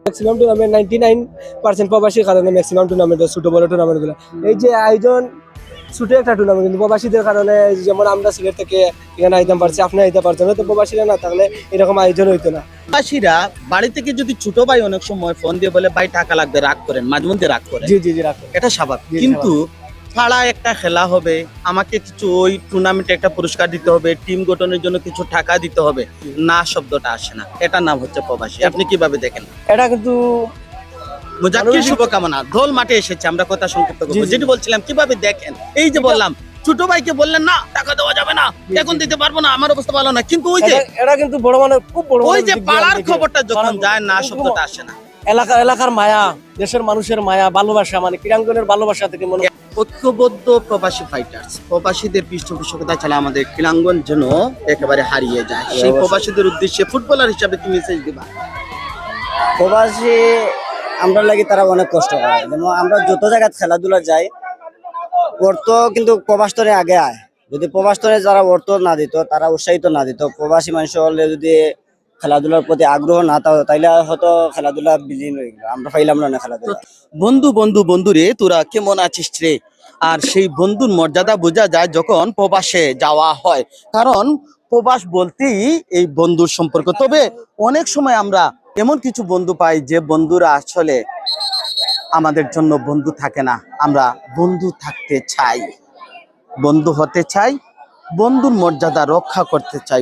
Maximum tournament 99% প্রবাসীর কারণে maximum tournament ছোট বড় টুর্নামেন্টগুলো এই যে আয়োজন ছোট একটা টুর্নামেন্ট কিন্তু প্রবাসীদের কারণে যেমন আমরা সিলেট থেকে এখানে আইতে পারছি আপনি আইতে পারছেন না তো প্রবাসীরা না থাকলে এরকম আয়োজন হইতো না। প্রবাসীরা বাড়ি থেকে যদি ছোট ভাই অনেক সময় ফোন দিয়ে বলে ভাই টাকা লাগবে রাগ করেন, মাঝে মধ্যে রাগ করেন, জি জি জি রাখো। এটা স্বাভাবিক। জি, কিন্তু পাড়া একটা খেলা হবে, আমাকে কিছু ওই টুর্নামেন্টে একটা পুরস্কার দিতে হবে, টিম গঠনের জন্য কিছু টাকা দিতে হবে, না শব্দটা আসে না, এটার নাম হচ্ছে প্রবাসী। আপনি কিভাবে দেখেন? এটা কিন্তু মুজাক্কির শুভকামনা দোল মাঠে এসেছে, আমরা কথা সংক্ষিপ্ত করবো। যেটি বলছিলাম কিভাবে দেখেন, এই যে বললাম ছোট ভাইকে বললেন না টাকা দেওয়া যাবে না, এখন দিতে পারবো না, আমার অবস্থা ভালো না, কিন্তু ওই যে এটা কিন্তু বড় মানে খুব বড় ওই যে পাড়ার খবরটা যখন যায় না শব্দটা আসে না। এলাকার মায়া, দেশের মানুষের মায়া, ভালোবাসা মানে ক্রীড়াঙ্গনের ভালোবাসা থেকে মনে ঐক্যবদ্ধ প্রবাসী ফাইটার্স, প্রবাসীদের পৃষ্ঠপোষকতা ছাড়া আমাদের ক্রীড়াঙ্গন যেন একেবারে হারিয়ে যায়। সেই প্রবাসীদের উদ্দেশ্যে ফুটবলার হিসাবে তুমি মেসেজ দিবা? প্রবাসী আমরা লাগি তারা অনেক কষ্ট করে, যেমন আমরা যত জায়গায় খেলাধুলা যাই অর্থ কিন্তু প্রবাসতরে আগে আয়। যদি প্রবাসতরে যারা অর্থ না দিত, তারা উৎসাহিত না দিত, প্রবাসী মানুষ হলে যদি খেলাধুলার প্রতি আগ্রহ না থাকতো তাইলে হয়তো খেলাধুলা বিলীন হয়ে গেল, আমরা পাইলাম না খেলাধুলা। বন্ধু রে তোরা কেমন আছিস রে? আর সেই বন্ধুর মর্যাদা বোঝা যায় যখন প্রবাসে যাওয়া হয়, কারণ প্রবাস বলতেই এই বন্ধুর সম্পর্ক। তবে অনেক সময় আমরা এমন কিছু বন্ধু পাই যে বন্ধুরা আসলে আমাদের জন্য বন্ধু থাকে না। আমরা বন্ধু থাকতে চাই, বন্ধু হতে চাই, বন্ধুর মর্যাদা রক্ষা করতে চাই।